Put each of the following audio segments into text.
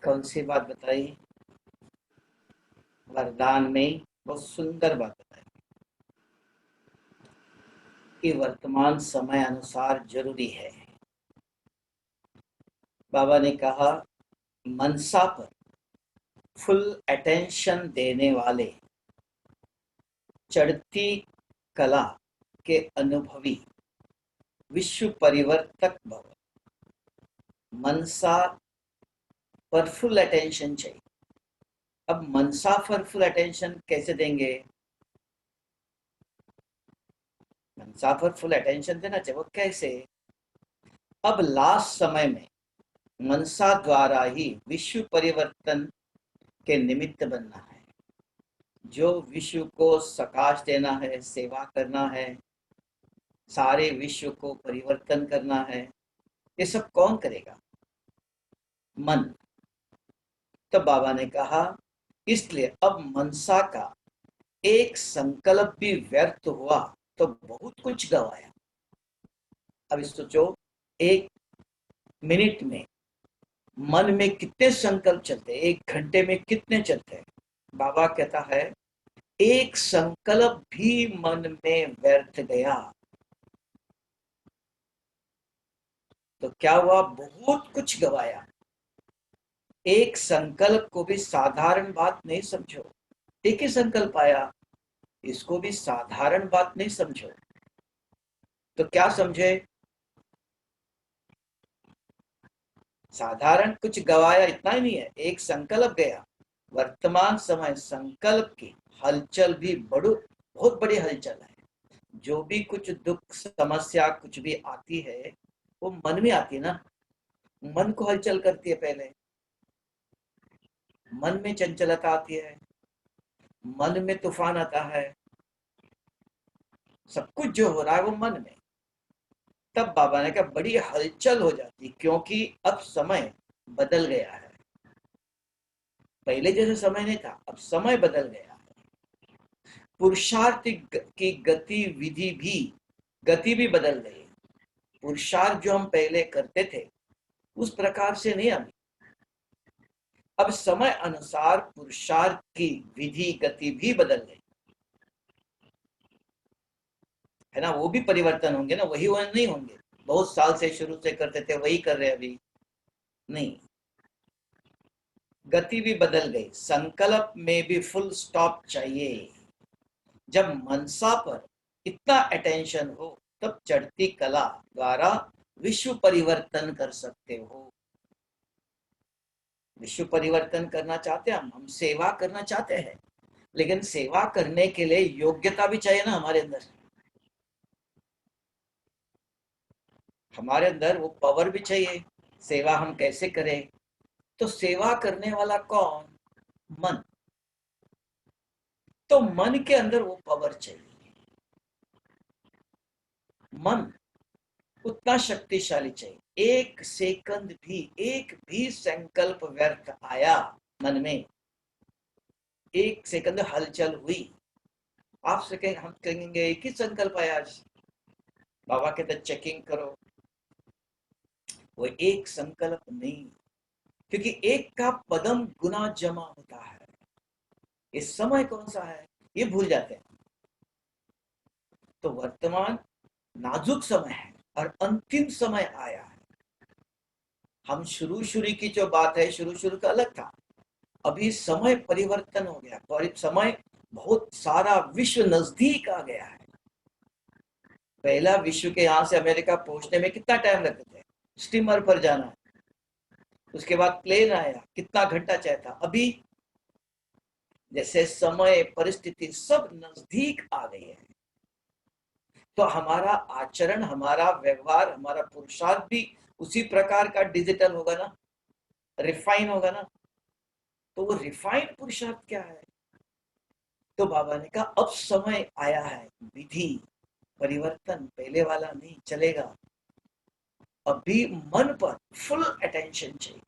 कौन सी बात बताई? वरदान में बहुत सुंदर बात बताई कि वर्तमान समय अनुसार जरूरी है। बाबा ने कहा, मनसा पर फुल अटेंशन देने वाले चढ़ती कला के अनुभवी विश्व परिवर्तक भव। मनसा पर फुल अटेंशन चाहिए। अब मनसा पर फुल अटेंशन कैसे देंगे? मनसा पर फुल अटेंशन देना चाहिए, वो कैसे? अब लास्ट समय में मनसा द्वारा ही विश्व परिवर्तन के निमित्त बनना है। जो विश्व को सकाश देना है, सेवा करना है, सारे विश्व को परिवर्तन करना है, ये सब कौन करेगा? मन। तो बाबा ने कहा, इसलिए अब मनसा का एक संकल्प भी व्यर्थ हुआ तो बहुत कुछ गवाया। अब सोचो, एक मिनट में मन में कितने संकल्प चलते हैं, एक घंटे में कितने चलते हैं? बाबा कहता है, एक संकल्प भी मन में व्यर्थ गया तो क्या हुआ? बहुत कुछ गवाया। एक संकल्प को भी साधारण बात नहीं समझो। एक ही संकल्प आया, इसको भी साधारण बात नहीं समझो। तो क्या समझे? साधारण कुछ गवाया इतना ही नहीं है, एक संकल्प गया। वर्तमान समय संकल्प की हलचल भी बहुत बड़ी हलचल है। जो भी कुछ दुख समस्या कुछ भी आती है, वो मन में आती है ना। मन को हलचल करती है पहले। मन में चंचलता आती है, मन में तूफान आता है, सब कुछ जो हो रहा है वो मन में। तब बाबा ने कहा, बड़ी हलचल हो जाती, क्योंकि अब समय बदल गया है। पहले जैसे समय नहीं था, अब समय बदल गया है। पुरुषार्थ की गति भी बदल गई। पुरुषार्थ जो हम पहले करते थे उस प्रकार से नहीं। अब समय अनुसार पुरुषार्थ की विधि गति भी बदल गई है ना। वो भी परिवर्तन होंगे ना, वही वो नहीं होंगे। बहुत साल से शुरू से करते थे वही कर रहे अभी नहीं। गति भी बदल गई, संकल्प में भी फुल स्टॉप चाहिए। जब मनसा पर इतना अटेंशन हो तब चढ़ती कला द्वारा विश्व परिवर्तन कर सकते हो। विश्व परिवर्तन करना चाहते हैं हम सेवा करना चाहते हैं, लेकिन सेवा करने के लिए योग्यता भी चाहिए ना हमारे अंदर। हमारे अंदर वो पावर भी चाहिए। सेवा हम कैसे करें? तो सेवा करने वाला कौन? मन। तो मन के अंदर वो पावर चाहिए। मन उतना शक्तिशाली चाहिए। एक सेकंड भी, एक भी संकल्प व्यर्थ आया मन में, एक सेकंड हलचल हुई, आपसे कहें, हम कहेंगे एक ही संकल्प आया आज, बाबा कहते चेकिंग करो, वो एक संकल्प नहीं। क्योंकि एक का पदम गुना जमा होता है। इस समय कौन सा है ये भूल जाते हैं। तो वर्तमान नाजुक समय है और अंतिम समय आया है। हम शुरू शुरू की जो बात है, शुरू शुरू का अलग था। अभी समय परिवर्तन हो गया, समय बहुत सारा विश्व नजदीक आ गया है। पहला विश्व के यहाँ से अमेरिका पहुंचने में कितना टाइम लगता थे? स्टीमर पर जाना, उसके बाद प्लेन आया, कितना घंटा चाहिए था। अभी जैसे समय परिस्थिति सब नजदीक आ गई है, तो हमारा आचरण, हमारा व्यवहार, हमारा पुरुषार्थ भी उसी प्रकार का डिजिटल होगा ना, रिफाइन होगा ना। तो वो रिफाइंड पुरुषार्थ क्या है? तो बाबा ने कहा, अब समय आया है विधि परिवर्तन, पहले वाला नहीं चलेगा। अभी मन पर फुल अटेंशन चाहिए।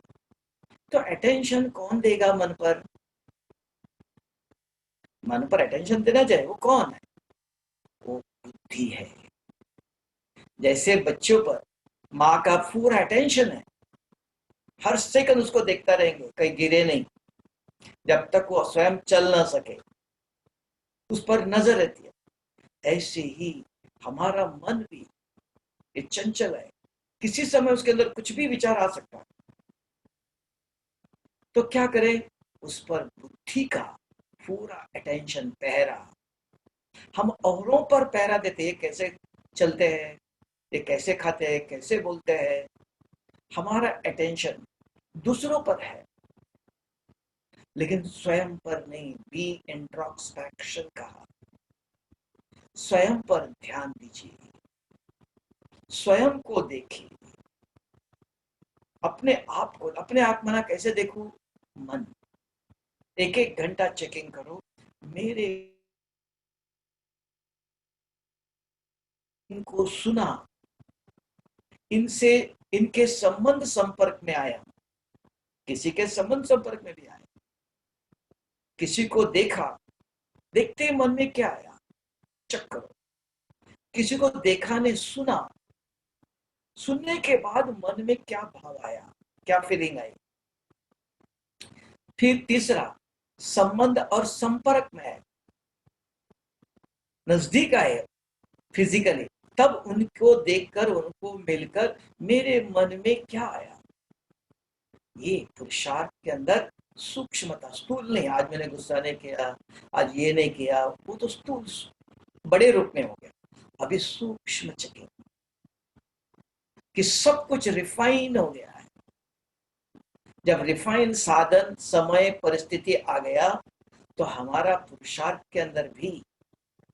तो अटेंशन कौन देगा मन पर? मन पर अटेंशन देना चाहिए, वो कौन है? वो बुद्धि है। जैसे बच्चों पर माँ का पूरा अटेंशन है, हर सेकंड उसको देखता रहेंगे, कहीं गिरे नहीं, जब तक वो स्वयं चल ना सके, उस पर नजर रहती है। ऐसे ही हमारा मन भी ये चंचल है, किसी समय उसके अंदर कुछ भी विचार आ सकता है। तो क्या करें? उस पर बुद्धि का पूरा अटेंशन, पहरा। हम औरों पर पहरा देते हैं, कैसे चलते हैं, ये कैसे खाते हैं, कैसे बोलते हैं, हमारा अटेंशन दूसरों पर है, लेकिन स्वयं पर नहीं। बी इंट्रोस्पेक्शन कहा, स्वयं पर ध्यान दीजिए, स्वयं को देखिए। अपने आप मना कैसे देखूं? मन, एक एक घंटा चेकिंग करो, मेरे इनको सुना, इनसे इनके संबंध संपर्क में आया, किसी के संबंध संपर्क में भी आया, किसी को देखा, देखते ही मन में क्या आया, चेक करो। किसी को देखा नहीं, सुना, सुनने के बाद मन में क्या भाव आया, क्या फीलिंग आई। फिर तीसरा, संबंध और संपर्क में है, नजदीक आए फिजिकली, तब उनको देखकर, उनको मिलकर मेरे मन में क्या आया। ये पुरुषार्थ के अंदर सूक्ष्मता, स्थूल नहीं, आज मैंने गुस्सा नहीं किया, आज ये नहीं किया, वो तो स्थूल बड़े रूप में हो गया। अभी सूक्ष्म चेकिंग कि सब कुछ रिफाइन हो गया है। जब रिफाइन साधन, समय, परिस्थिति आ गया, तो हमारा पुरुषार्थ के अंदर भी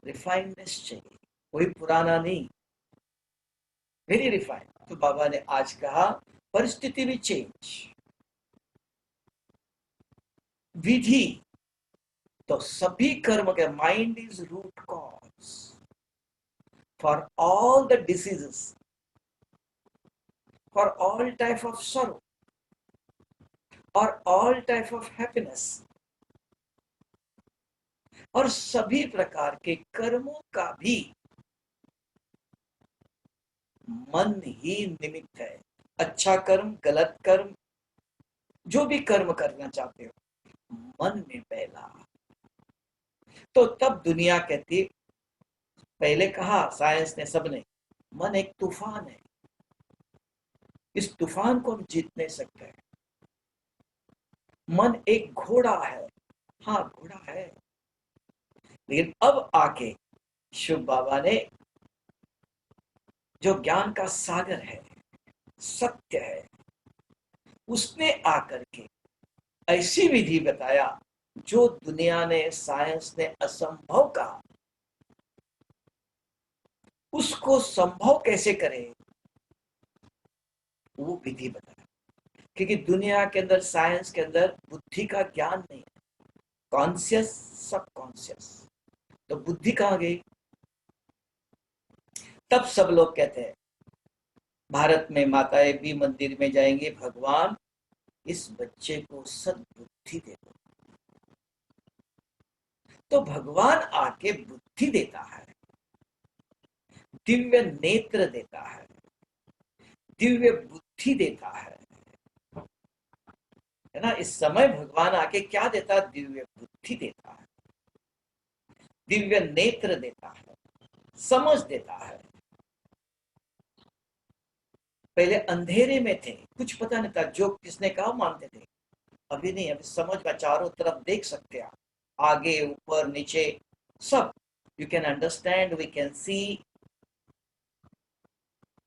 रिफाइननेस चाहिए, कोई पुराना नहीं, वेरी रिफाइन। तो बाबा ने आज कहा परिस्थिति भी चेंज, विधि, तो सभी कर्म के, mind is root cause for all the diseases, for all type of sorrow और ऑल टाइप ऑफ हैप्पीनेस, और सभी प्रकार के कर्मों का भी मन ही निमित्त है। अच्छा कर्म, गलत कर्म, जो भी कर्म करना चाहते हो, मन में पहला। तो तब दुनिया कहती, पहले कहा साइंस ने, सबने, मन एक तूफान है, इस तूफान को हम जीत नहीं सकते। मन एक घोड़ा है, हाँ घोड़ा है, लेकिन अब आके शिव बाबा ने, जो ज्ञान का सागर है, सत्य है, उसने आकर के ऐसी विधि बताया जो दुनिया ने, साइंस ने असंभव कहा, उसको संभव कैसे करें, वो विधि बताया। क्योंकि दुनिया के अंदर, साइंस के अंदर बुद्धि का ज्ञान नहीं है, कॉन्शियस, सबकॉन्शियस, तो बुद्धि कहां गई? तब सब लोग कहते हैं, भारत में माताएं भी मंदिर में जाएंगे, भगवान इस बच्चे को सद्बुद्धि दे दो। तो भगवान आके बुद्धि देता है, दिव्य नेत्र देता है, दिव्य बुद्धि देता है ना। इस समय भगवान आके क्या देता है? दिव्य बुद्धि देता है, दिव्य नेत्र देता है, समझ देता है। पहले अंधेरे में थे, कुछ पता नहीं था, जो किसने कहा मानते थे। अभी नहीं, अभी समझ में, चारों तरफ देख सकते हैं आप, आगे ऊपर नीचे सब, you can understand, we can see,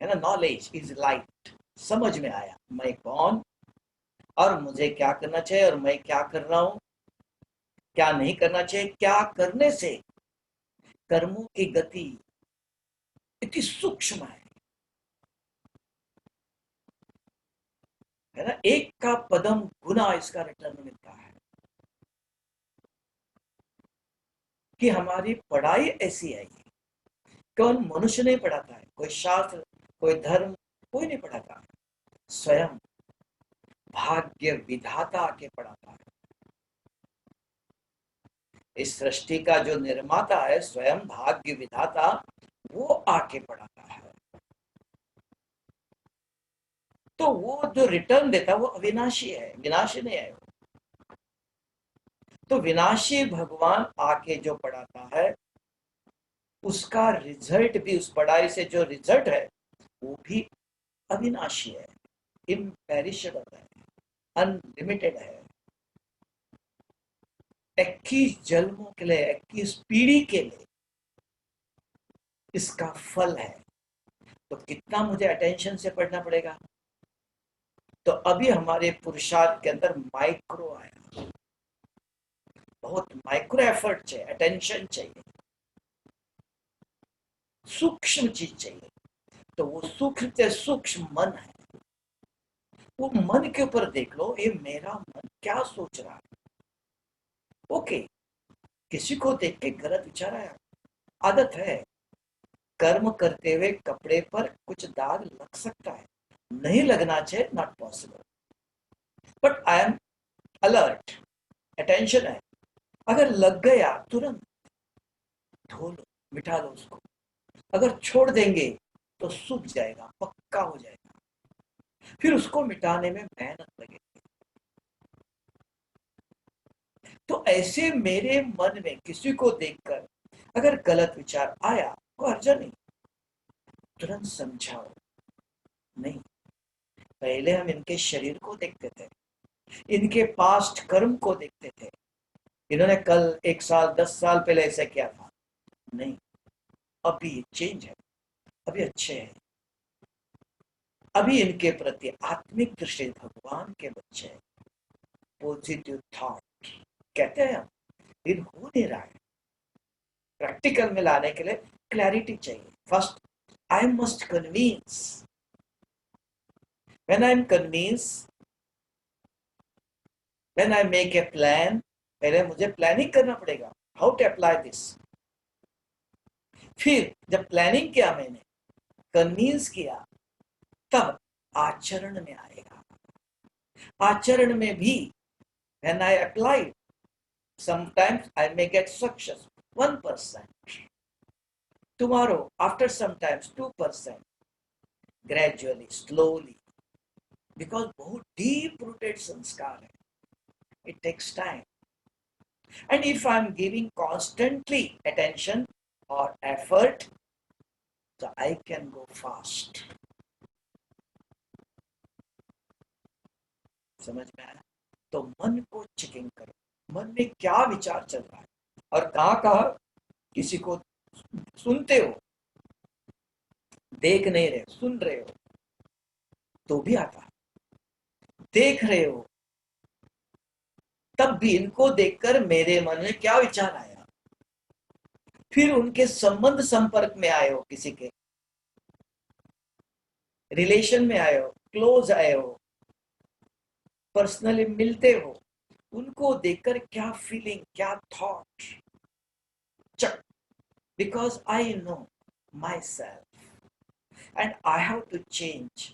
है ना। नॉलेज इज लाइट, समझ में आया मैं कौन, और मुझे क्या करना चाहिए, और मैं क्या कर रहा हूं, क्या नहीं करना चाहिए, क्या करने से कर्मों की गति इतनी सूक्ष्म है ना। एक का पदम गुना इसका रिटर्न मिलता है। कि हमारी पढ़ाई ऐसी है, कौन मनुष्य नहीं पढ़ाता है, कोई शास्त्र, कोई धर्म, कोई नहीं पढ़ाता है, स्वयं भाग्य विधाता आके पढ़ाता है। इस सृष्टि का जो निर्माता है, स्वयं भाग्य विधाता, वो आके पढ़ाता है। तो वो जो रिटर्न देता है वो अविनाशी है, विनाशी नहीं है। तो विनाशी भगवान आके जो पढ़ाता है उसका रिजल्ट भी, उस पढ़ाई से जो रिजल्ट है वो भी अविनाशी है, इम्पेरिशेबल है, अनलिमिटेड है। 21 जन्मों के लिए, 21 पीढ़ी के लिए इसका फल है। तो कितना मुझे अटेंशन से पढ़ना पड़ेगा। तो अभी हमारे पुरुषार्थ के अंदर माइक्रो आया, बहुत माइक्रो एफर्ट चाहिए, अटेंशन चाहिए, सूक्ष्म चीज चाहिए। तो वो सूक्ष्म से सूक्ष्म मन है, वो मन के ऊपर देख लो, ये मेरा मन क्या सोच रहा है। ओके, किसी को देख के गलत विचार आया, आदत है, कर्म करते हुए कपड़े पर कुछ दाग लग सकता है, नहीं लगना चाहिए, not possible, but I am alert, attention है। अगर लग गया तुरंत धो लो, मिटा लो उसको। अगर छोड़ देंगे तो सूख जाएगा, पक्का हो जाएगा, फिर उसको मिटाने में मेहनत लगेगी। तो ऐसे मेरे मन में किसी को देखकर अगर गलत विचार आया तो हर्जा नहीं, तुरंत समझाओ। नहीं, पहले हम इनके शरीर को देखते थे, इनके पास्ट कर्म को देखते थे, इन्होंने कल 1 साल 10 साल पहले ऐसा किया था। नहीं, अभी ये चेंज है, अभी अच्छे हैं, अभी इनके प्रति आत्मिक दृष्टि भगवान के बच्चे हैं। पॉजिटिव थॉट कहते हैं हम, इन हो नहीं रहा है। प्रैक्टिकल में लाने के लिए क्लैरिटी चाहिए। First I must convince, when I am convince, when I make a plan, पहले मुझे प्लानिंग करना पड़ेगा, हाउ टू अप्लाई दिस। फिर जब प्लानिंग किया, मैंने कन्विंस किया, तब आचरण में आएगा। आचरण में भी when I apply, sometimes I may get success 1%, tomorrow after sometimes 2%, gradually, slowly, because बहुत deep rooted संस्कार है, it takes time. And if I'm giving constantly attention or effort, so I can go fast. समझ में आया। तो मन को checking करो, मन में क्या विचार चल रहा है, और कहाँ कहाँ किसी को सुनते हो, देख नहीं रहे, सुन रहे हो तो भी आता है, देख रहे हो तब भी इनको देखकर मेरे मन में क्या विचार आया, फिर उनके संबंध संपर्क में आए हो, किसी के रिलेशन में आए हो, क्लोज आए हो, पर्सनली मिलते हो, उनको देखकर क्या फीलिंग, क्या थॉट, चक, because I know myself and I have to change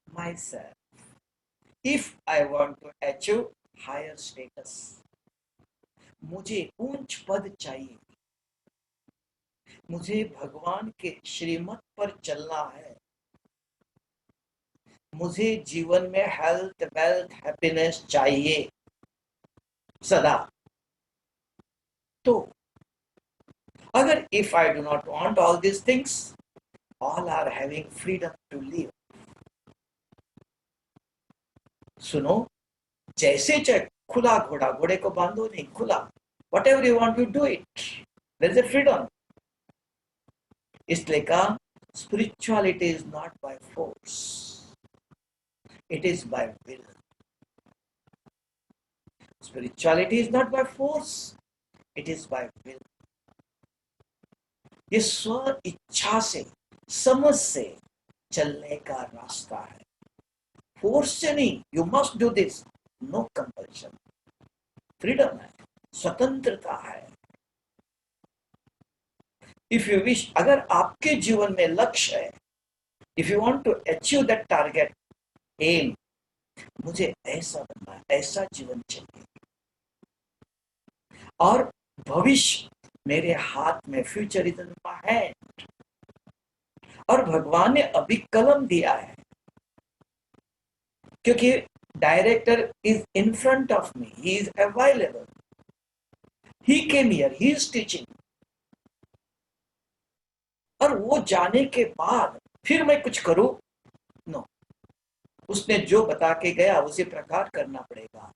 myself if I want to achieve higher status. मुझे उच्च पद चाहिए, मुझे भगवान के श्रीमत पर चलना है, मुझे जीवन में हेल्थ, वेल्थ, हैप्पीनेस चाहिए सदा। तो अगर if I do not want all this things, all are having freedom to live. सुनो, जैसे चाहे खुला घोड़ा, घोड़े को बांधो नहीं, खुला, whatever you want you do it, there is a freedom. इसलिए कहा spirituality is not by force, it is by will. Spirituality is not by force, it is by will. ये स्व इच्छा से, समझ से चलने का रास्ता है, फोर्स से नहीं। You must do this, no compulsion, freedom है, स्वतंत्रता है। इफ यू विश, अगर आपके जीवन में लक्ष्य है, if you want to achieve that target, aim, मुझे ऐसा बनना है, ऐसा जीवन चाहिए, और भविष्य मेरे हाथ में, future is in my hand, और भगवान ने अभी कलम दिया है, क्योंकि director is in front of me, he is available, he came here, he is teaching. और वो जाने के बाद फिर मैं कुछ करूं? नो, उसने जो बता के गया उसी प्रकार करना पड़ेगा।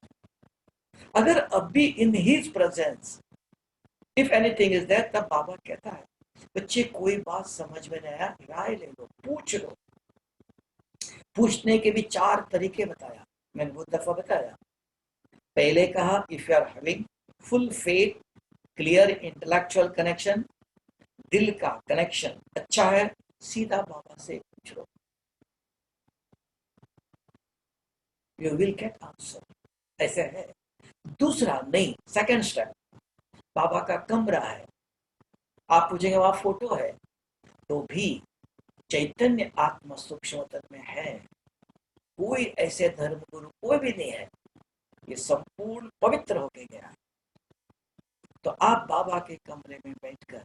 अगर अब भी in his presence if anything is there, तब बाबा कहता है बच्चे कोई बात समझ में नहीं आया, राय ले लो, पूछ लो। पूछने के भी 4 तरीके बताया, मैंने बहुत दफा बताया। पहले कहा if you are having full faith, clear intellectual connection, दिल का कनेक्शन अच्छा है, सीधा बाबा से पूछ लो, यू विल गेट आंसर। ऐसे है। दूसरा नहीं, सेकंड स्टेप, बाबा का कमरा है, आप पूछेंगे वहां फोटो है, तो भी चैतन्य आत्मा सूक्ष्म तत्व में है, कोई ऐसे धर्म गुरु कोई भी नहीं है, ये संपूर्ण पवित्र होके गया है। तो आप बाबा के कमरे में बैठकर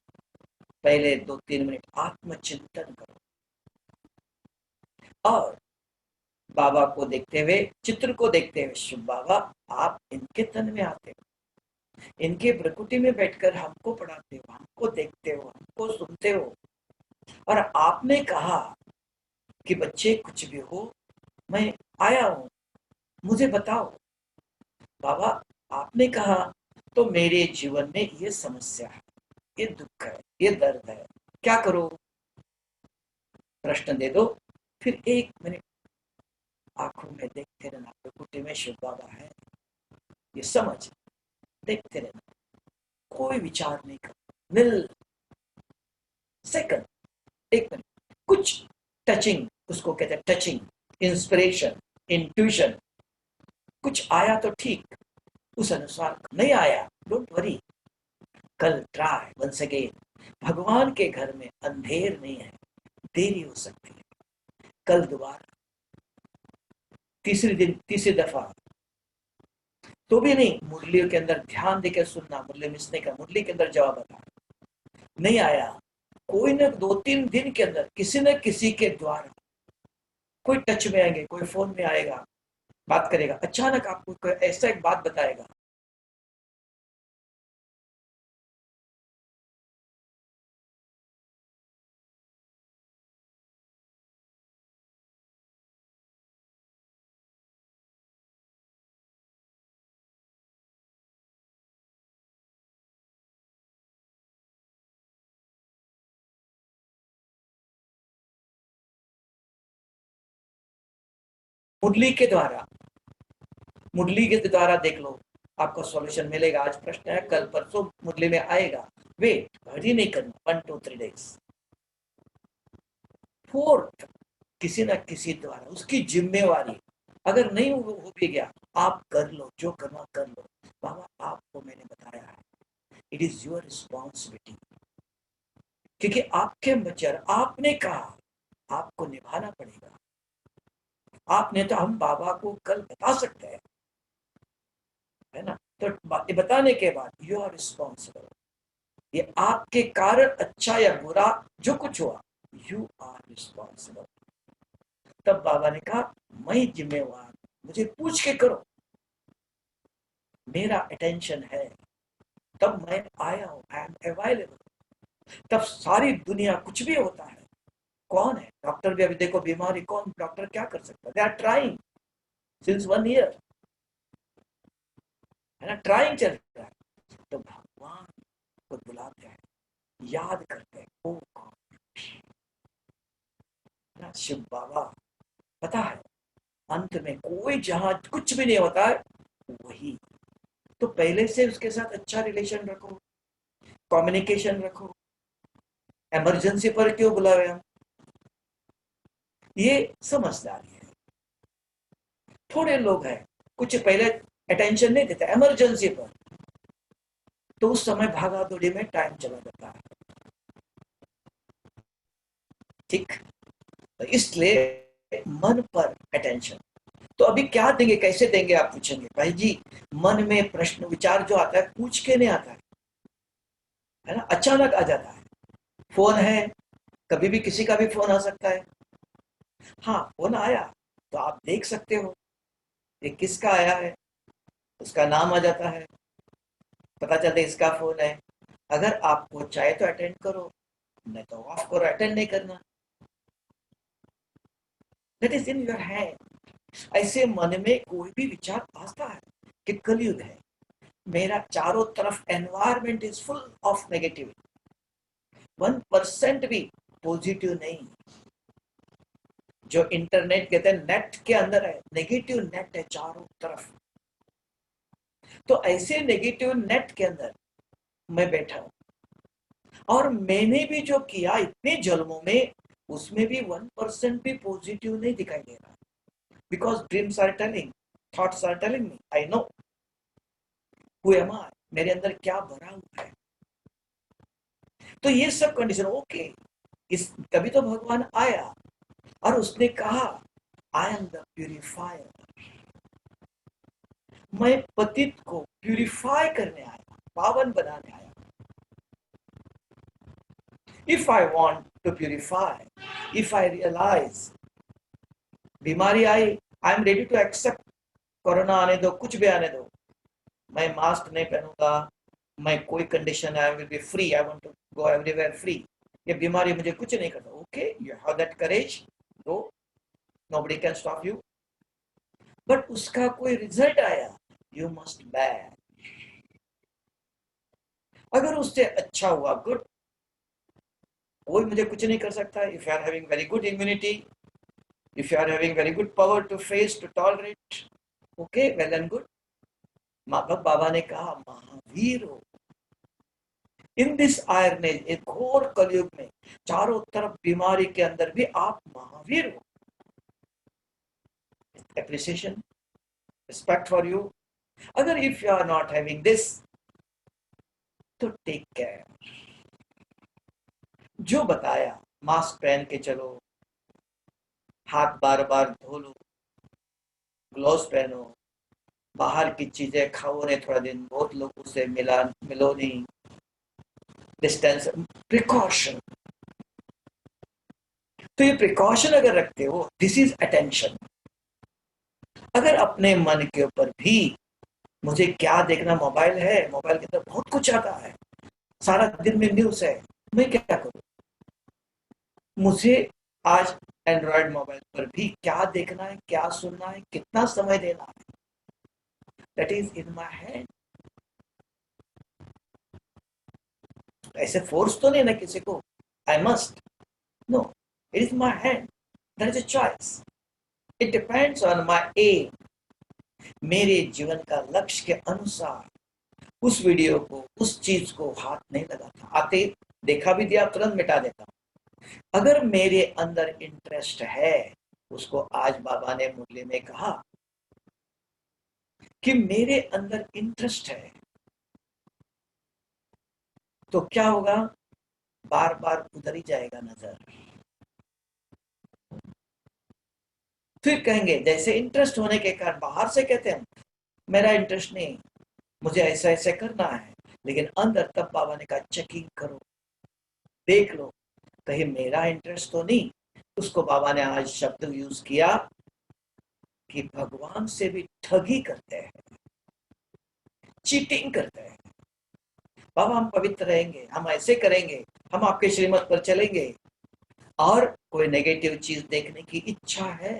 पहले 2-3 मिनट आत्मचिंतन करो, और बाबा को देखते हुए, चित्र को देखते हुए, शुभ बाबा आप इनके तन में आते हो, इनके प्रकृति में बैठकर हमको पढ़ाते हो, हमको देखते हो, हमको सुनते हो, और आपने कहा कि बच्चे कुछ भी हो मैं आया हूं, मुझे बताओ। बाबा आपने कहा तो मेरे जीवन में ये समस्या है, ये दुख है, ये दर्द है, क्या करो? प्रश्न दे दो, फिर 1 मिनट आंखों में देखते रहना, प्रकृति में शिव बाबा है, ये समझ देखते रहना, कोई विचार नहीं करना, मिल सेकंड, 1 मिनट, कुछ टचिंग, उसको कहते हैं टचिंग, इंस्पिरेशन, इंट्यूशन, कुछ आया तो ठीक, उस अनुसार नहीं आया डोंट वरी, कल ट्राई वंस अगेन। भगवान के घर में अंधेर नहीं है, देरी हो सकती है, कल दोबारा, तीसरी दफा, तो भी नहीं, मुरलियों के अंदर ध्यान देकर सुनना, मुरली मिसने का मुरली के अंदर जवाब आता नहीं आया, कोई न 2-3 दिन के अंदर किसी न किसी के द्वारा कोई टच में आएंगे, कोई फोन में आएगा, बात करेगा, अचानक आपको कोई ऐसा एक बात बताएगा, मुरली के द्वारा, मुरली के द्वारा देख लो, आपको सॉल्यूशन मिलेगा। आज प्रश्न है, कल परसों मुरली में आएगा, वेट, हरी नहीं करना, 1-2-3 days। फोर्थ, किसी न किसी द्वारा उसकी जिम्मेवारी, अगर नहीं हो भी गया, आप कर लो, जो करना कर लो, बाबा आपको मैंने बताया है, इट इज योर रिस्पॉन्सिबिलिटी, क्योंकि आपके मचर आपने कहा, आपको निभाना पड़ेगा। आपने तो हम बाबा को कल बता सकते हैं, है ना, तो बताने के बाद यू आर रिस्पॉन्सिबल, ये आपके कारण अच्छा या बुरा जो कुछ हुआ, यू आर रिस्पॉन्सिबल। तब बाबा ने कहा मैं जिम्मेवार, मुझे पूछ के करो, मेरा अटेंशन है, तब मैं आया हूं, आई एम अवेलेबल। तब सारी दुनिया, कुछ भी होता है, कौन है डॉक्टर भी, अभी देखो बीमारी, कौन डॉक्टर क्या कर सकता है, they are trying since 1 year, है ना, ट्राइंग चल रहा है। तो भगवान को बुलाते हैं, याद करते हैं, ओ गॉड, ना शिव बाबा, पता है अंत में कोई जहां कुछ भी नहीं होता है, वही, तो पहले से उसके साथ अच्छा रिलेशन रखो, कम्युनिकेशन रखो, इमरजेंसी पर क्यों बुलावे हम, ये समझदारी है। थोड़े लोग हैं, कुछ पहले अटेंशन नहीं देते इमरजेंसी पर, तो उस समय भागा दौड़ी में टाइम चला जाता है, ठीक, तो इसलिए मन पर अटेंशन। तो अभी क्या देंगे, कैसे देंगे, आप पूछेंगे भाई जी, मन में प्रश्न विचार जो आता है पूछ के नहीं आता है ना, अचानक आ जाता है, फोन है, कभी भी किसी का भी फोन आ सकता है, हाँ फोन आया तो आप देख सकते हो, ये किसका आया है, उसका नाम आ जाता है, पता चलता है इसका फोन है। अगर आपको चाहे तो अटेंड करो, नहीं तो ऑफ करो, अटेंड नहीं करना। That is in your hand. ऐसे मन में कोई भी विचार आता है कि कलयुग है, मेरा चारों तरफ environment is full of negativity, 1% भी पॉजिटिव नहीं। जो इंटरनेट कहते हैं नेट के अंदर है, नेगेटिव नेट है चारों तरफ। तो ऐसे नेगेटिव नेट के अंदर मैं बैठा हूं, और मैंने भी जो किया इतने जन्मों में, उसमें भी 1% भी पॉजिटिव नहीं दिखाई दे रहा। Because dreams are telling, thoughts are telling me, I know who am I, मेरे अंदर क्या भरा हुआ है। तो ये सब कंडीशन ओके। इस तभी तो भगवान आया और उसने कहा आई एम द प्यूरिफायर, मैं पतित को प्यूरिफाई करने आया, पावन बनाने आया। If I want to purify, if I realise बीमारी I, I am ready to accept, corona आने दो, कुछ भी आने दो, मैं मास्क नहीं पहनूंगा, मैं कोई condition, I will be free, I want to go everywhere free, ये बीमारी मुझे कुछ नहीं करता। Okay, you have that courage, go, nobody can stop you. But उसका कोई रिजल्ट आया, यू मस्ट बैर। अगर उससे अच्छा हुआ, गुड, कोई मुझे कुछ नहीं कर सकता। If you are having very good immunity, if you are having very good power to face, to tolerate, okay, well and good. माँ बाप बाबा ने कहा महावीर हो। इन दिस आयरन एज, एक घोर कलयुग में चारों तरफ बीमारी के अंदर भी आप महावीर हो। Appreciation, respect for you. अगर if you are not having this, तो टेक केयर। जो बताया, मास्क पहन के चलो, हाथ बार बार धो लो, ग्लोव्स पहनो, बाहर की चीजें खाओ नहीं, थोड़ा दिन बहुत लोगों से मिलो नहीं, डिस्टेंस, प्रिकॉशन। तो ये प्रिकॉशन अगर रखते हो, दिस इज अटेंशन। अगर अपने मन के ऊपर भी मुझे क्या देखना, मोबाइल है, मोबाइल के अंदर बहुत कुछ आता है, सारा दिन में न्यूज है, मैं क्या करूं? मुझे आज एंड्रॉयड मोबाइल पर भी क्या देखना है, क्या सुनना है, कितना समय देना है, that is in my hand. ऐसे फोर्स तो नहीं ना किसी को, I must, no, it is my hand, that is a choice. It depends on my aim, मेरे जीवन का लक्ष्य के अनुसार उस वीडियो को, उस चीज को हाथ नहीं लगाता। आते देखा भी दिया, तुरंत मिटा देता। अगर मेरे अंदर इंटरेस्ट है, उसको आज बाबा ने मुरली में कहा कि मेरे अंदर इंटरेस्ट है, तो क्या होगा, बार बार उधर ही जाएगा नजर। फिर कहेंगे, जैसे इंटरेस्ट होने के कारण बाहर से कहते हैं मेरा इंटरेस्ट नहीं, मुझे ऐसा ऐसे करना है, लेकिन अंदर तब बाबा ने कहा चेकिंग करो, देख लो कहीं मेरा इंटरेस्ट तो नहीं। उसको बाबा ने आज शब्द यूज किया कि भगवान से भी ठगी करते हैं, चीटिंग करते हैं। बाबा हम पवित्र रहेंगे, हम ऐसे करेंगे, हम आपके श्रीमत पर चलेंगे, और कोई नेगेटिव चीज देखने की इच्छा है,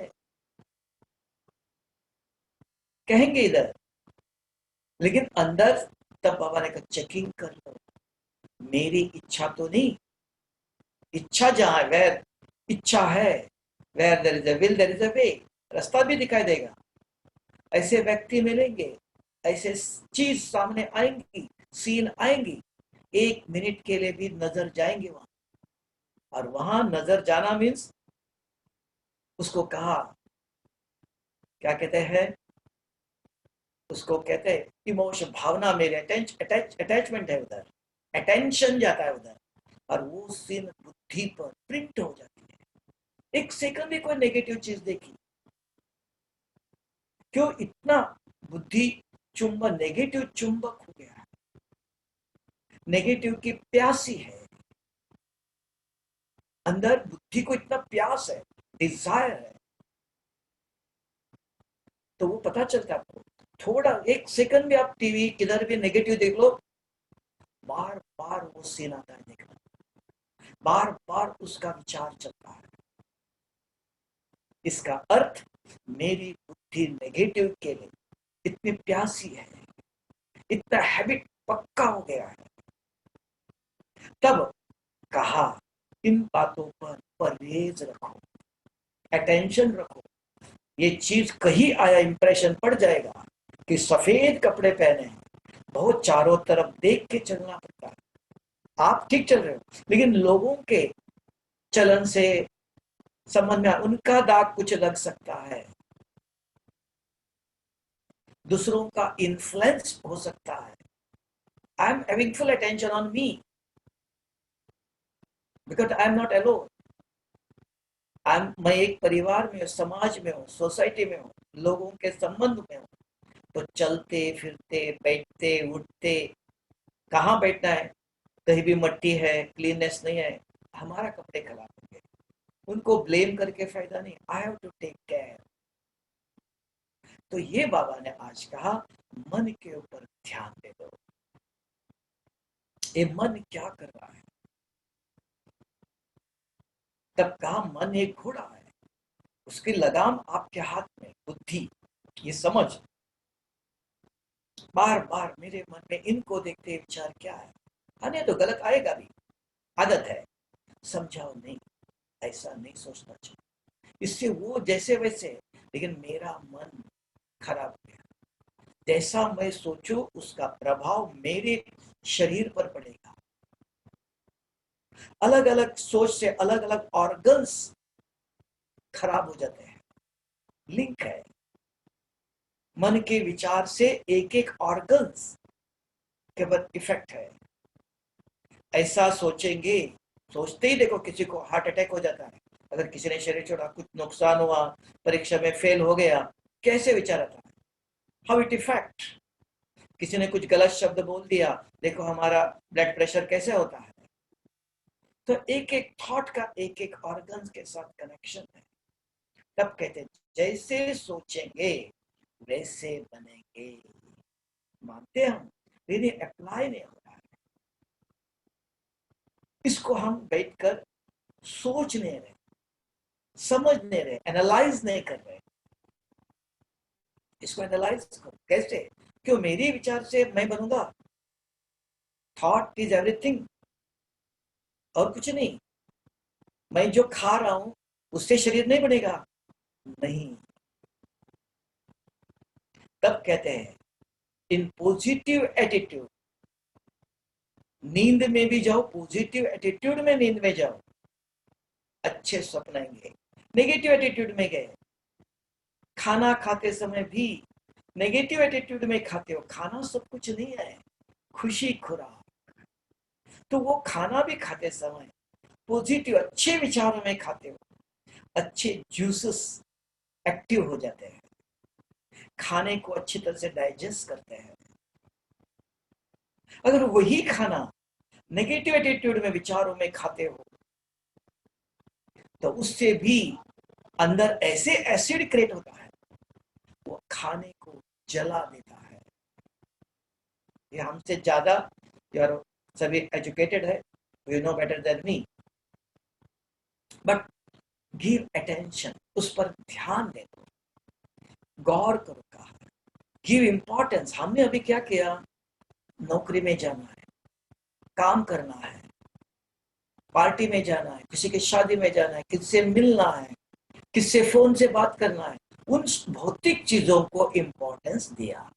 कहेंगे इधर, लेकिन अंदर तब बाबा ने कहा चेकिंग कर लो, मेरी इच्छा तो नहीं। इच्छा जहां वेर इच्छा है, where there is a will there is a way, रास्ता भी दिखाई देगा। ऐसे व्यक्ति मिलेंगे, ऐसे चीज सामने आएंगी, सीन आएंगी, 1 मिनट के लिए भी नजर जाएंगे वहां। और वहां नजर जाना मीन्स, उसको कहा, क्या कहते हैं, उसको कहते हैं इमोशन, भावना, मेरे अटैचमेंट है उधर, अटेंशन जाता है उधर, और वो सीन बुद्धि पर प्रिंट हो जाती है। 1 सेकंड में कोई नेगेटिव चीज देखी, क्यों इतना बुद्धि चुंबन, नेगेटिव चुंबक हो गया, नेगेटिव की प्यासी है अंदर, बुद्धि को इतना प्यास है, डिजायर है। तो वो पता चलता है आपको। थोड़ा एक सेकंड भी आप टीवी किधर भी नेगेटिव देख लो, बार बार वो सीन आता है देखना, बार बार उसका विचार चलता है। इसका अर्थ मेरी बुद्धि नेगेटिव के लिए इतनी प्यासी है, इतना हैबिट पक्का हो गया है। तब कहा इन बातों पर परहेज रखो, अटेंशन रखो। ये चीज कहीं आया इंप्रेशन पड़ जाएगा कि सफेद कपड़े पहने हैं, बहुत चारों तरफ देख के चलना पड़ता है। आप ठीक चल रहे हो, लेकिन लोगों के चलन से संबंध में उनका दाग कुछ लग सकता है, दूसरों का इन्फ्लुएंस हो सकता है। I am having full attention on me because I am not alone. मैं एक परिवार में हूँ, समाज में हूँ, सोसाइटी में हूँ, लोगों के संबंध में हूँ। तो चलते फिरते बैठते उठते, कहाँ बैठना है, कहीं भी मट्टी है, क्लीननेस नहीं है, हमारा कपड़े खराब होंगे, उनको ब्लेम करके फायदा नहीं। I have to take care. तो ये बाबा ने आज कहा मन के ऊपर ध्यान दे दो, ये मन क्या कर रहा है। तब कहा मन एक घोड़ा है, उसकी लगाम आपके हाथ में, बुद्धि, ये समझ। बार बार मेरे मन में इनको देखते विचार क्या है, आने तो गलत आएगा भी, आदत है, समझाओ नहीं, ऐसा नहीं सोचना चाहिए, इससे वो जैसे वैसे, लेकिन मेरा मन खराब हो गया। जैसा मैं सोचूं उसका प्रभाव मेरे शरीर पर पड़ेगा। अलग अलग सोच से अलग अलग ऑर्गन्स खराब हो जाते हैं, लिंक है। मन के विचार से एक एक ऑर्गन्स के ऊपर इफेक्ट है। ऐसा सोचेंगे, सोचते ही देखो किसी को हार्ट अटैक हो जाता है, अगर किसी ने शरीर छोड़ा, कुछ नुकसान हुआ, परीक्षा में फेल हो गया, कैसे विचार आता है, हाउ इट इफेक्ट। किसी ने कुछ गलत शब्द बोल दिया, देखो हमारा ब्लड प्रेशर कैसे होता है। तो एक एक थॉट का एक एक ऑर्गन के साथ कनेक्शन है। तब कहते हैं जैसे सोचेंगे वैसे बनेंगे। मानते हम, लेकिन अप्लाई नहीं हो रहा है। इसको हम बैठकर सोच नहीं रहे, समझ नहीं रहे, एनालाइज नहीं कर रहे। इसको एनालाइज करो कैसे, क्यों मेरे विचार से मैं बनूंगा। थॉट इज एवरीथिंग, और कुछ नहीं। मैं जो खा रहा हूं उससे शरीर नहीं बनेगा, नहीं। तब कहते हैं इन पॉजिटिव एटीट्यूड, नींद में भी जाओ पॉजिटिव एटीट्यूड में, नींद में जाओ अच्छे स्वप्न आएंगे। नेगेटिव एटीट्यूड में गए, खाना खाते समय भी नेगेटिव एटीट्यूड में खाते हो, खाना सब कुछ नहीं है, खुशी खुराक। तो वो खाना भी खाते समय पॉजिटिव अच्छे विचारों में खाते हो, अच्छे जूसेस एक्टिव हो जाते हैं, खाने को अच्छी तरह से डाइजेस्ट करते हैं। अगर वही खाना नेगेटिव एटीट्यूड में विचारों में खाते हो, तो उससे भी अंदर ऐसे एसिड क्रिएट होता है, वो खाने को जला देता है। ये हमसे ज्यादा यार सभी एजुकेटेड है, you know better than me, but give attention, उस पर ध्यान दे दो, गौर करो। कहा गिव इंपॉर्टेंस। हमने अभी क्या किया, नौकरी में जाना है, काम करना है, पार्टी में जाना है, किसी की शादी में जाना है, किससे मिलना है, किससे फोन से बात करना है, उन भौतिक चीजों को इंपॉर्टेंस दिया।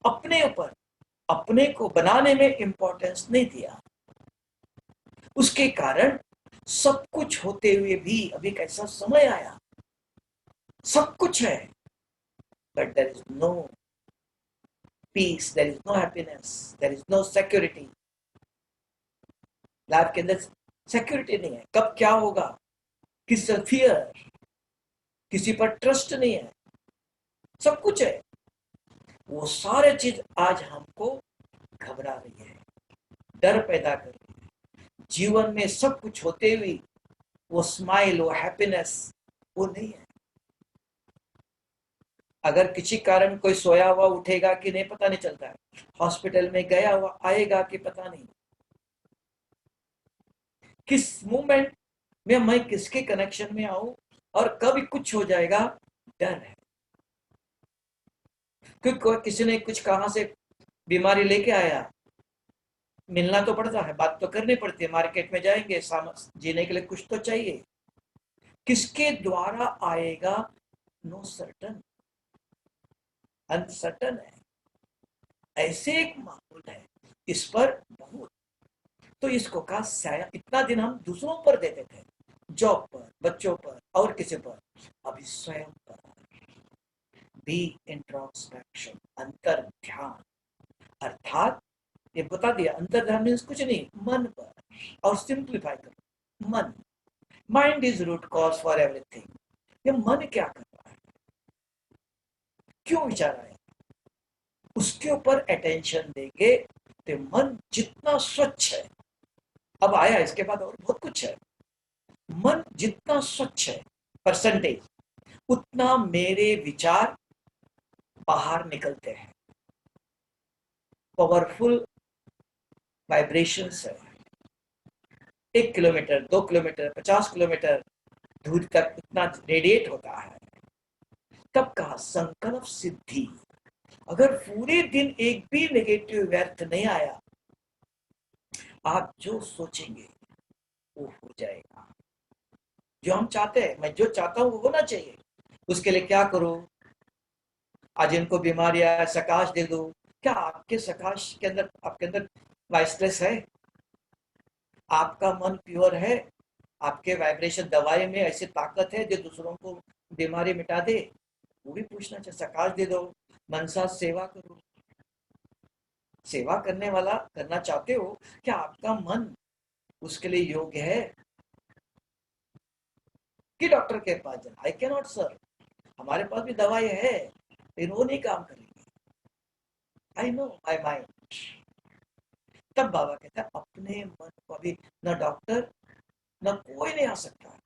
अपने ऊपर, अपने को बनाने में इंपॉर्टेंस नहीं दिया। उसके कारण सब कुछ होते हुए भी अभी कैसा समय आया, सब कुछ है, but there is no peace, there is no happiness, there is no security. Life के अंदर सिक्योरिटी नहीं है, कब क्या होगा, किस फियर, किसी पर ट्रस्ट नहीं है। सब कुछ है, वो सारे चीज आज हमको घबरा रही है, डर पैदा कर रही है। जीवन में सब कुछ होते हुए वो स्माइल, वो हैप्पीनेस, वो नहीं है। अगर किसी कारण कोई सोया हुआ उठेगा कि नहीं पता नहीं चलता है, हॉस्पिटल में गया हुआ आएगा कि पता नहीं, किस मोमेंट में मैं किसके कनेक्शन में आऊं और कभी कुछ हो जाएगा, डर है। क्योंकि किसी ने कुछ कहां से बीमारी लेके आया, मिलना तो पड़ता है, बात तो करनी पड़ती है, मार्केट में जाएंगे, जीने के लिए कुछ तो चाहिए, किसके द्वारा आएगा, नो सर्टन, अनसर्टन है। ऐसे एक माहौल है, इस पर बहुत, तो इसको कहा शायद इतना दिन हम दूसरों पर देते थे, जॉब पर, बच्चों पर और किसी पर, अभी स्वयं पर भी इंट्रोस्पेक्शन, अंतर ध्यान। अर्थात ये बता दिया, अंतर ध्यान मीन्स कुछ नहीं, मन पर, और सिंप्लीफाई करो, मन, mind is root cause for everything. ये मन क्या कर रहा है, क्यों विचार आया, उसके ऊपर अटेंशन देंगे तो मन जितना स्वच्छ है, अब आया इसके बाद और बहुत कुछ है, मन जितना स्वच्छ है परसेंटेज, उतना मेरे विचार बाहर निकलते हैं, पावरफुल वाइब्रेशंस है। 1 किलोमीटर, 2 किलोमीटर, 50 किलोमीटर दूर तक इतना रेडिएट होता है। तब कहा संकल्प सिद्धि, अगर पूरे दिन एक भी नेगेटिव व्यर्थ नहीं आया, आप जो सोचेंगे वो हो जाएगा, जो हम चाहते हैं, मैं जो चाहता हूं वो होना चाहिए। उसके लिए क्या करूं, आज इनको बीमारी आया, सकाश दे दो, क्या आपके सकाश के अंदर, आपके अंदर वाइसलेस है, आपका मन प्योर है, आपके वाइब्रेशन दवाई में ऐसी ताकत है जो दूसरों को बीमारी मिटा दे, वो भी पूछना चाहिए। सकाश दे दो, मनसा सेवा करो, सेवा करने वाला करना चाहते हो, क्या आपका मन उसके लिए योग्य है कि डॉक्टर के पास जाना, आई कैन नॉट सर, हमारे पास भी दवाई है लेकिन वो नहीं काम करेगी, आई नो माई माइंड। तब बाबा कहता है अपने मन को अभी न डॉक्टर न कोई नहीं आ सकता,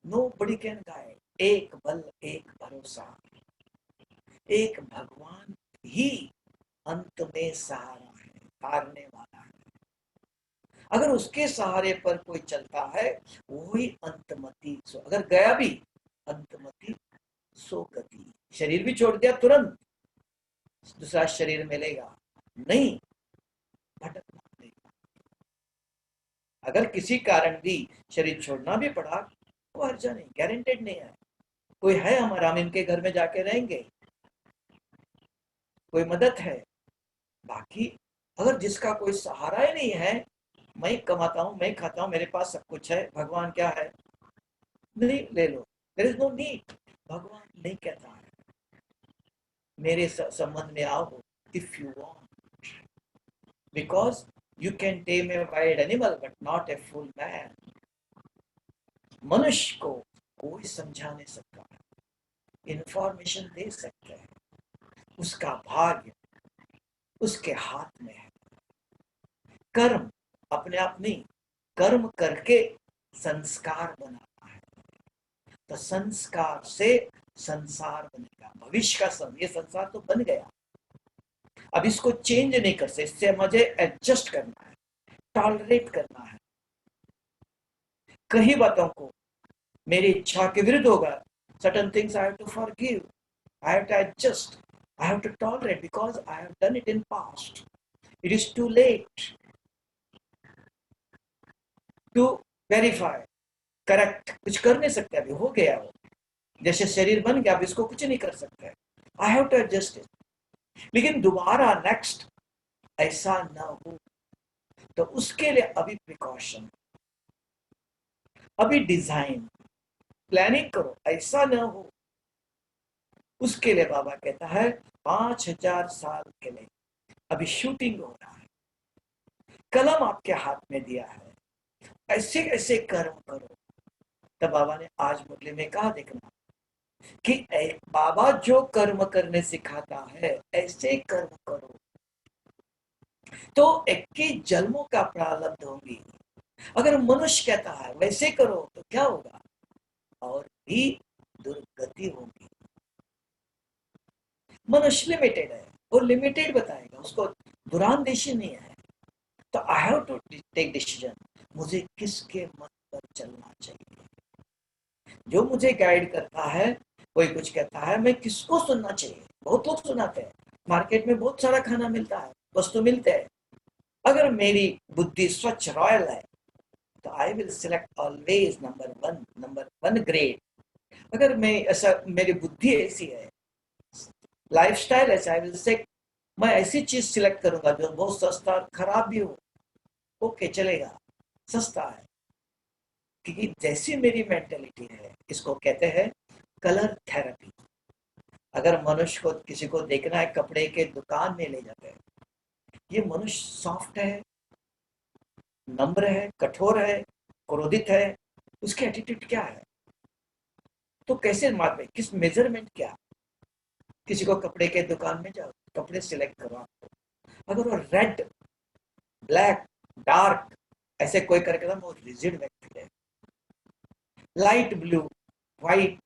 नो बडी कैन गाइड, एक बल एक भरोसा, एक भगवान ही अंत में सहारा है, हारने वाला है। अगर उसके सहारे पर कोई चलता है वही अंतमति, सो अगर गया भी अंतमति सो गति, शरीर भी छोड़ दिया तुरंत दूसरा शरीर मिलेगा नहीं, भटकना पड़ेगा। अगर किसी कारण भी शरीर छोड़ना भी पड़ा, वो हर्जा नहीं, गारंटेड नहीं है, कोई है हमारा, हम इनके घर में जाके रहेंगे, कोई मदद है। बाकी अगर जिसका कोई सहारा ही नहीं है, मैं कमाता हूं, मैं खाता हूं, मेरे पास सब कुछ है, भगवान क्या है, नहीं ले लो, देयर इज नो नीड, भगवान नहीं कहता है मेरे संबंध में आओ if you want, because you can time a wild animal but not a full man. मनुष्य को कोई समझा नहीं सकता, इंफॉर्मेशन दे सकते हैं, उसका भाग्य उसके हाथ में है। कर्म अपने आप नहीं, कर्म करके संस्कार बनाता है, तो संस्कार से संसार बनेगा, भविष्य का ये संसार तो बन गया, अब इसको चेंज नहीं कर सकते, इससे मुझे एडजस्ट करना है, टॉलरेट करना है। कई बातों को मेरी इच्छा के विरुद्ध होगा, certain things I have to forgive, I have to adjust, I have to tolerate because I have done it in past. It is too late to verify, correct, कुछ कर नहीं सकते, अभी हो गया वो, जैसे शरीर बन गया, अब इसको कुछ नहीं कर सकते, I have to adjust it। लेकिन दोबारा नेक्स्ट ऐसा ना हो, तो उसके लिए अभी प्रिकॉशन, अभी डिजाइन प्लानिंग करो, ऐसा ना हो। उसके लिए बाबा कहता है 5000 साल के लिए अभी शूटिंग हो रहा है, कलम आपके हाथ में दिया है, ऐसे ऐसे कर्म करो। तब बाबा ने आज मुरली में कहा, देखना कि बाबा जो कर्म करने सिखाता है ऐसे कर्म करो तो 21 जन्मों का प्रारब्ध होंगी। अगर मनुष्य कहता है वैसे करो तो क्या होगा, और भी दुर्गति होगी। मनुष्य लिमिटेड है, वो लिमिटेड बताएगा, उसको दुरानदेशी नहीं है। तो I have to take decision, मुझे किसके मत पर चलना चाहिए। जो मुझे गाइड करता है, कोई कुछ कहता है, मैं किसको सुनना चाहिए। बहुत लोग सुनाते हैं, मार्केट में बहुत सारा खाना मिलता है, वस्तु मिलते हैं। अगर मेरी बुद्धि स्वच्छ रॉयल है तो I will select always number one grade. अगर मैं ऐसा, मेरी बुद्धि ऐसी है, लाइफस्टाइल ऐसा, आई विल से मैं ऐसी चीज सिलेक्ट करूंगा जो बहुत सस्ता और खराब भी हो, ओके चलेगा, सस्ता है। क्योंकि जैसी मेरी मेंटेलिटी है, इसको कहते हैं कलर थेरेपी। अगर मनुष्य को, किसी को देखना है, कपड़े के दुकान में ले जाते हैं, ये मनुष्य सॉफ्ट है, नम्र है, कठोर है, क्रोधित है, उसके एटीट्यूड क्या है, तो कैसे मापे, किस मेजरमेंट क्या। किसी को कपड़े के दुकान में जाओ, कपड़े सिलेक्ट करो आपको, अगर वो रेड, ब्लैक, डार्क ऐसे कोई करके ना, वो रिजिड व्यक्ति है। लाइट ब्लू, व्हाइट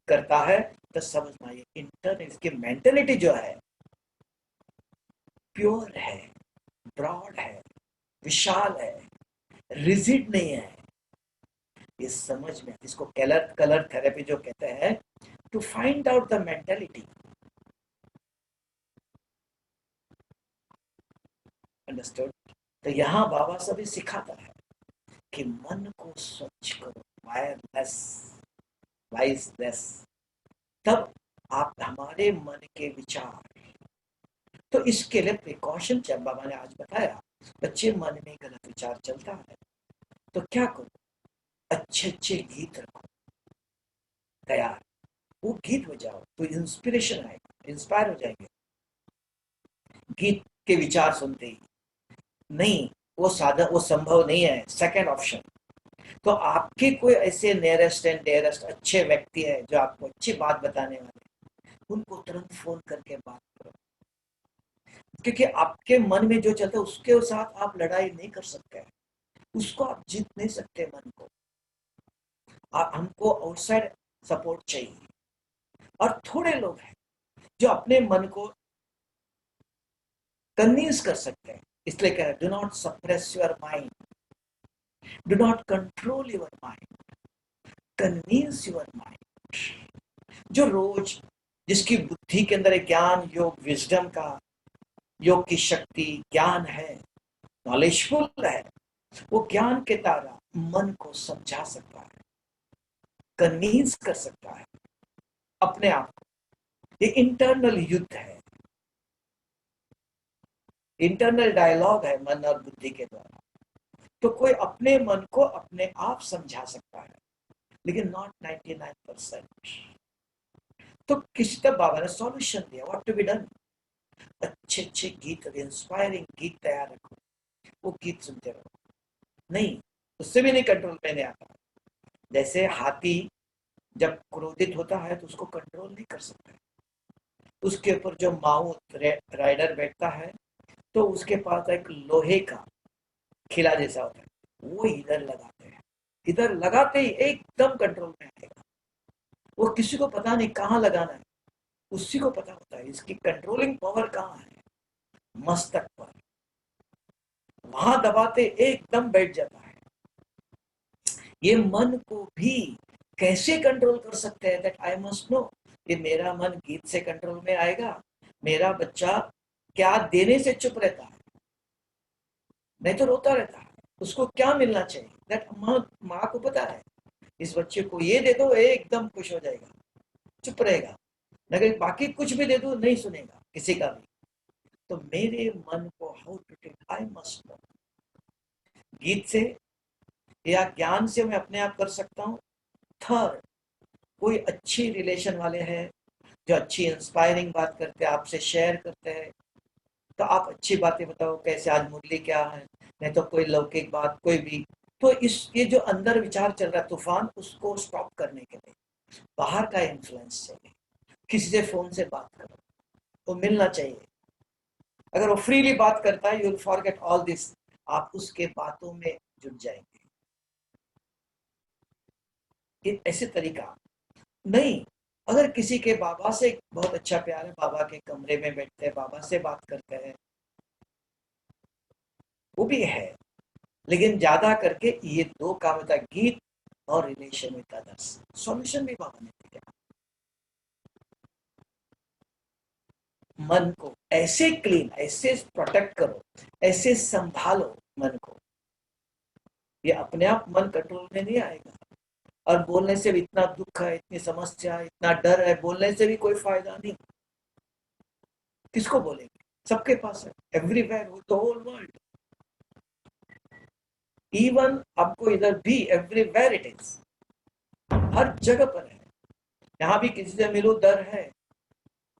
करता है, तो समझ में आइए इंटरनल इसकी मेंटेलिटी जो है प्योर है, ब्रॉड है, विशाल है, रिजिड नहीं है। ये समझ में, इसको कलर कलर थेरेपी जो कहते हैं, to find out the mentality. Understood. तो यहाँ बाबा सभी सिखाता है कि मन को स्वच्छ करो, वायरलेस, वाइसलेस, तब आप, हमारे मन के विचार। तो इसके लिए प्रिकॉशन, जब बाबा ने आज बताया, बच्चे मन में गलत विचार चलता है तो क्या करो, अच्छे अच्छे गीत रखो तैयार, वो गीत बजाओ तो इंस्पिरेशन आएगा, इंस्पायर हो जाएंगे गीत के विचार सुनते ही। नहीं, वो साधन, वो संभव नहीं है, सेकंड ऑप्शन। तो आपके कोई ऐसे नियरेस्ट एंड डियरेस्ट अच्छे व्यक्ति है जो आपको अच्छी बात बताने वाले, उनको तुरंत फोन करके बात करो। क्योंकि आपके मन में जो चलता है उसके साथ आप लड़ाई नहीं कर सकते, उसको आप जीत नहीं सकते मन को। हमको आउटसाइड सपोर्ट चाहिए। और थोड़े लोग हैं जो अपने मन को कन्विंस कर सकते हैं, इसलिए कह रहे do not suppress your mind, do not control your mind, convince your mind. जो रोज, जिसकी बुद्धि के अंदर ज्ञान, योग, विजडम का, योग की शक्ति, ज्ञान है, नॉलेजफुल है, वो ज्ञान के द्वारा मन को समझा सकता है, कन्विंस कर सकता है अपने आप को। ये इंटरनल युद्ध है, इंटरनल डायलॉग है मन और बुद्धि के द्वारा। तो कोई अपने मन को अपने आप समझा सकता है, लेकिन नॉट 99%। तो किसी तरह बाबा ने सॉल्यूशन दिया, व्हाट टू बी डन। अच्छे अच्छे गीत, इंस्पायरिंग गीत तैयार रखो, वो गीत सुनते रहो। नहीं, उससे भी नहीं कंट्रोल में नहीं आता। जैसे हाथी जब क्रोधित होता है तो उसको कंट्रोल नहीं कर सकता, उसके ऊपर जो माउथ राइडर बैठता है तो उसके पास एक लोहे का खिला जैसा होता है, वो इधर लगाते हैं, इधर लगाते ही एकदम कंट्रोल में आएगा। वो किसी को पता नहीं कहाँ लगाना है, उसी को पता होता है इसकी कंट्रोलिंग पावर कहाँ है, मस्तक पर, वहां दबाते एकदम बैठ जाता है। ये मन को भी कैसे कंट्रोल कर सकते हैं, दैट आई मस्ट नो। कि मेरा मन गीत से कंट्रोल में आएगा, मेरा बच्चा क्या देने से चुप रहता है, नहीं तो रोता रहता है, उसको क्या मिलना चाहिए, दैट माँ को पता है, इस बच्चे को ये दे दो एकदम खुश हो जाएगा, चुप रहेगा, मगर बाकी कुछ भी दे दो नहीं सुनेगा किसी का भी। तो मेरे मन को how to take, I must know. गीत से या ज्ञान से मैं अपने आप कर सकता हूँ। थर्ड, कोई अच्छी रिलेशन वाले हैं जो अच्छी इंस्पायरिंग बात करते हैं, आपसे शेयर करते हैं, तो आप अच्छी बातें बताओ, कैसे आज मुरली क्या है, नहीं तो कोई लौकिक बात कोई भी। तो इस, ये जो अंदर विचार चल रहा है तूफान, उसको स्टॉप करने के लिए बाहर का इन्फ्लुएंस चाहिए। किसी से फोन से बात करो, वो मिलना चाहिए। अगर वो फ्रीली बात करता है, you will forget all this, आप उसके बातों में जुट जाएंगे। ये ऐसे तरीका नहीं, अगर किसी के बाबा से बहुत अच्छा प्यार है, बाबा के कमरे में बैठते हैं, बाबा से बात करते हैं, वो भी है, लेकिन ज्यादा करके ये दो काम होता है, गीत और रिलेशन विद अदर्स। सॉल्यूशन भी बाबा ने दिया। मन को ऐसे क्लीन, ऐसे प्रोटेक्ट करो, ऐसे संभालो मन को, ये अपने आप मन कंट्रोल में नहीं आएगा। और बोलने से भी इतना दुख है, इतनी समस्या, इतना डर है, बोलने से भी कोई फायदा नहीं। किसको बोलेंगे? सबके पास है, everywhere, the whole world. Even आपको इधर भी एवरीवेयर इट इज, हर जगह पर है। यहाँ भी किसी से मिलो डर है,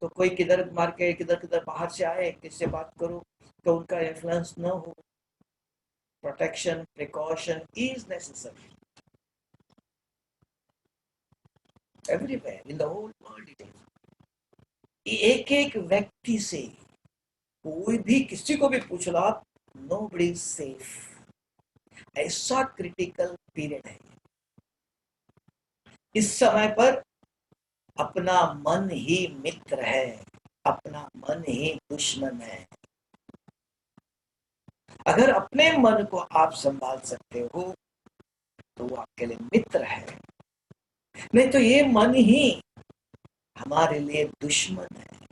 तो कोई किधर मार के किधर किधर बाहर से आए, किससे बात करो तो उनका इन्फ्लुएंस न हो। Protection, precaution is necessary everywhere in the whole world it is. एक एक व्यक्ति से, कोई भी किसी को भी पूछ लो आप, नोबडी इज सेफ। ऐसा क्रिटिकल पीरियड है इस समय पर। अपना मन ही मित्र है, अपना मन ही दुश्मन है। अगर अपने मन को आप संभाल सकते हो तो वो आपके लिए मित्र है, नहीं तो ये मन ही हमारे लिए दुश्मन है।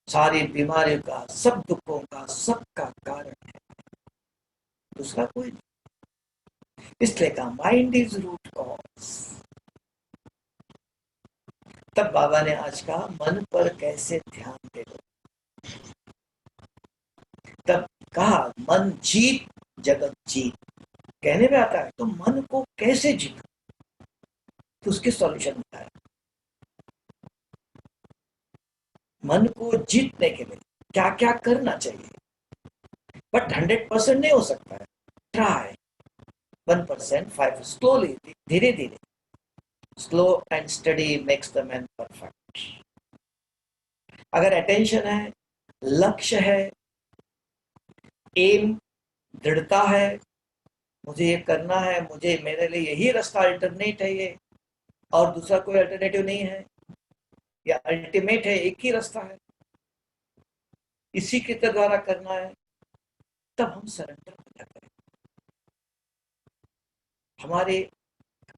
सारी बीमारियों का, सब दुखों का, सबका कारण है, दूसरा कोई नहीं। इसलिए कहा माइंड इज रूट कॉज। तब बाबा ने आज कहा मन पर कैसे ध्यान दे दो। तब कहा मन जीत जगत जीत। कहने में आता है तो मन को कैसे जीतो, तो उसके सॉल्यूशन बताया। मन को जीतने के लिए क्या क्या करना चाहिए, बट 100% नहीं हो सकता है। ट्राई 1%, 5 स्लोली, धीरे धीरे। Slow and study makes the man perfect. अगर अटेंशन है, लक्ष्य है, एम, दृढ़ता है, मुझे ये करना है, मुझे मेरे लिए यही रास्ता अल्टरनेट है ये, और दूसरा कोई अल्टरनेटिव नहीं है, या अल्टीमेट है, एक ही रास्ता है, इसी के द्वारा करना है, तब हम सरेंडर हो जाते हैं। हमारे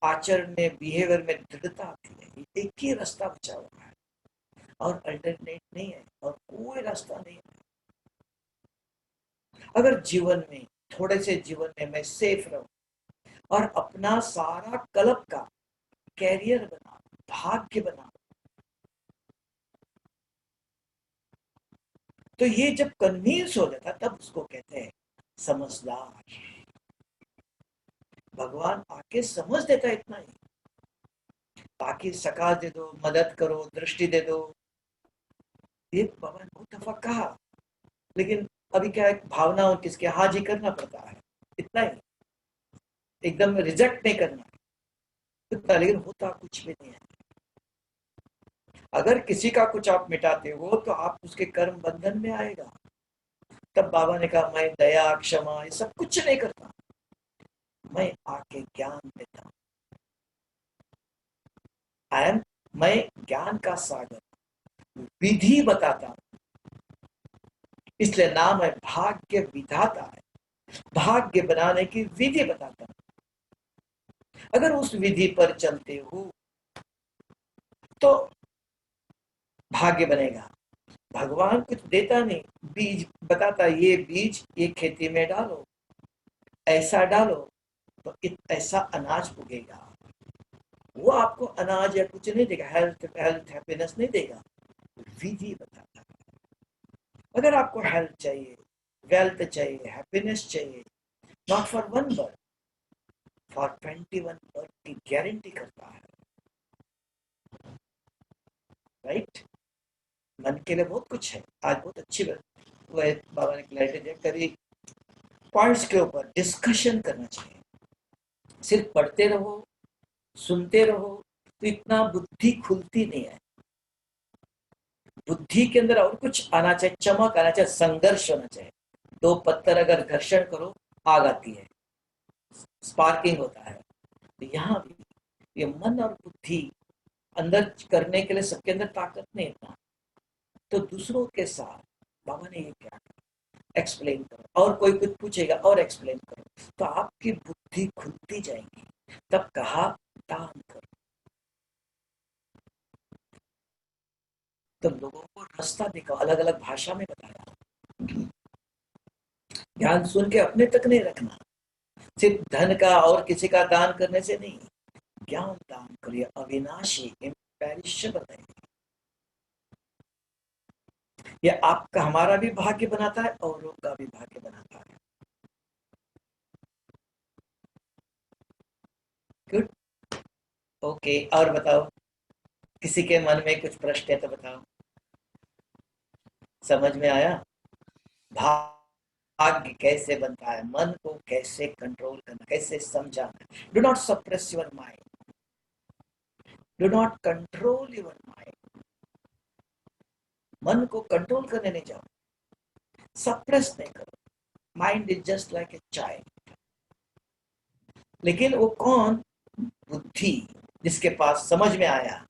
आचरण में, बिहेवियर में दृढ़ता आती है, एक ही रास्ता बचा हुआ है और अल्टरनेट नहीं है, और कोई रास्ता नहीं है। अगर जीवन में, थोड़े से जीवन में मैं सेफ रहूं और अपना सारा कल्प का कैरियर बना, भाग्य बना, तो ये जब कन्विंस हो जाता तब उसको कहते हैं समझदार। भगवान आके समझ देता इतना ही, बाकी सका दे दो, मदद करो, दृष्टि दे दो, ये बाबा ने बहुत दफा कहा, लेकिन अभी क्या है, भावना किसके हाजी करना पड़ता है, इतना ही, एकदम रिजेक्ट नहीं करना इतना, लेकिन होता कुछ भी नहीं है। अगर किसी का कुछ आप मिटाते हो तो आप उसके कर्म बंधन में आएगा। तब बाबा ने कहा मैं दया, क्षमा, ये सब कुछ नहीं करता, मैं आके ज्ञान देता हूं। मैं ज्ञान का सागर, विधि बताता हूं। इसलिए नाम है भाग्य विधाता है, भाग्य बनाने की विधि बताता हूं। अगर उस विधि पर चलते हो तो भाग्य बनेगा। भगवान कुछ देता नहीं, बीज बताता, ये बीज ये खेती में डालो, ऐसा डालो तो ऐसा अनाज उगेगा। वो आपको अनाज या कुछ नहीं देगा, हेल्थ हेल्थ हैप्पीनेस नहीं देगा, विधि बताता है। अगर आपको हेल्थ चाहिए, वेल्थ चाहिए, हैप्पीनेस चाहिए, not for one birth, for 21 birth की गारंटी करता है, राइट। मन के लिए बहुत कुछ है। आज बहुत अच्छी बात बाबा ने क्लैरिटी दिया, कभी पॉइंट्स के ऊपर डिस्कशन करना चाहिए। सिर्फ पढ़ते रहो, सुनते रहो तो इतना बुद्धि खुलती नहीं है। बुद्धि के अंदर और कुछ आना चाहिए, चमक आना चाहिए, संघर्ष होना चाहिए। दो पत्थर अगर घर्षण करो, आग आती है, स्पार्किंग होता है। तो यहाँ भी ये मन और बुद्धि अंदर करने के लिए सबके अंदर ताकत नहीं इतना, तो दूसरों के साथ बाबा ने ये क्या एक्सप्लेन करो, और कोई कुछ पूछेगा और एक्सप्लेन करो, तो आपकी बुद्धि खुलती जाएगी। तब कहा दान करो, तो लोगों को रास्ता दिखाओ, अलग अलग भाषा में बताया। ज्ञान सुन के अपने तक नहीं रखना, सिर्फ धन का और किसी का दान करने से नहीं, ज्ञान दान करिए, अविनाशी इम्पेरिशेबल है। ये आपका हमारा भी भाग्य बनाता है, औरों का भी भाग्य बनाता है। गुड, ओके, और बताओ, किसी के मन में कुछ प्रश्न है तो बताओ। समझ में आया? भाग्य कैसे बनता है, मन को कैसे कंट्रोल करना, कैसे समझाना। Do not suppress your mind, do not control your mind. मन को कंट्रोल करने नहीं जाओ, सप्रेस नहीं करो। Mind is just like a child. लेकिन वो कौन? बुद्धि, जिसके पास समझ में आया।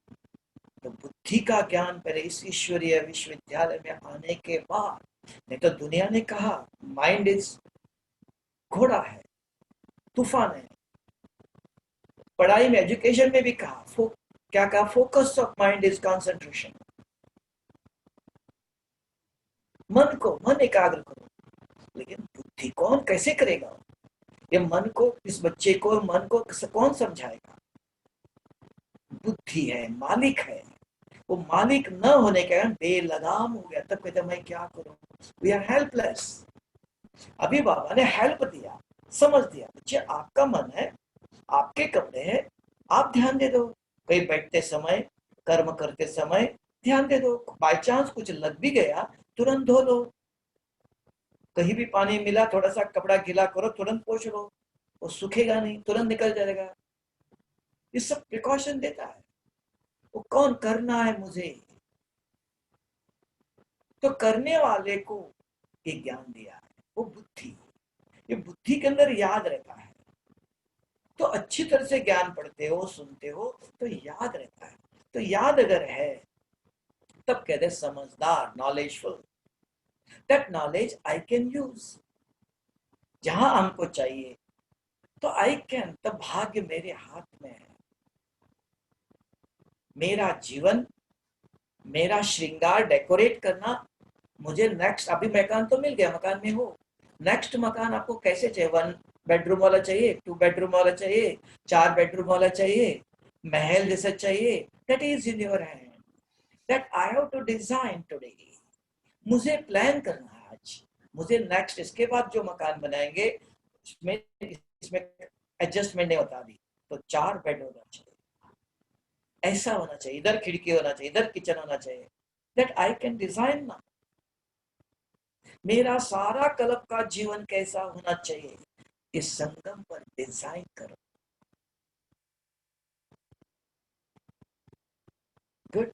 तो बुद्धि का ज्ञान पहले इस ईश्वरीय विश्वविद्यालय में आने के बाद, नहीं तो दुनिया ने कहा माइंड इज घोड़ा है, तूफान है। पढ़ाई में, एजुकेशन में भी कहा, क्या कहा? Focus of mind is concentration. मन एकाग्र करो। लेकिन बुद्धि कौन कैसे करेगा? ये मन को, इस बच्चे को मन को कौन समझाएगा? बुद्धि है, मालिक है। वो मालिक न होने के कारण बेलगाम हो गया। तब कहते मैं क्या करूं? We are helpless. अभी बाबा ने हेल्प दिया, समझ दिया, बच्चे आपका मन है, आपके कपड़े हैं, आप ध्यान दे दो। कहीं बैठते समय, कर्म करते समय ध्यान दे दो। बाई चांस कुछ लग भी गया, तुरंत धो लो। कहीं भी पानी मिला, थोड़ा सा कपड़ा गीला करो, तुरंत पोंछ लो, वो सूखेगा नहीं, तुरंत निकल जाएगा। ये सब प्रिकॉशन देता है। वो कौन करना है मुझे, तो करने वाले को ये ज्ञान दिया है, वो बुद्धि। ये बुद्धि के अंदर याद रहता है, तो अच्छी तरह से ज्ञान पढ़ते हो, सुनते हो, तो याद रहता है। तो याद अगर है, तब कहते समझदार, knowledgeful. That knowledge I can use जहां हमको चाहिए, तो आई कैन, तब भाग्य मेरे हाथ में है। मेरा जीवन, मेरा श्रृंगार, डेकोरेट करना। मुझे नेक्स्ट, अभी मकान तो मिल गया, मकान में हो, नेक्स्ट मकान आपको कैसे चाहिए? 1 बेडरूम वाला चाहिए, 2 बेडरूम वाला चाहिए, 4 बेडरूम वाला चाहिए, महल जैसा चाहिए? That is in your hand, that I have to design today. मुझे प्लान करना है आज। मुझे नेक्स्ट, इसके बाद जो मकान बनाएंगे इसमें एडजस्टमेंट नहीं बता दी, तो 4 बेड होना चाहिए, ऐसा होना चाहिए, इधर खिड़की होना चाहिए, इधर किचन होना चाहिए। दैट आई कैन डिजाइन ना। मेरा सारा कल्प का जीवन कैसा होना चाहिए, इस संगम पर डिजाइन करो। गुड।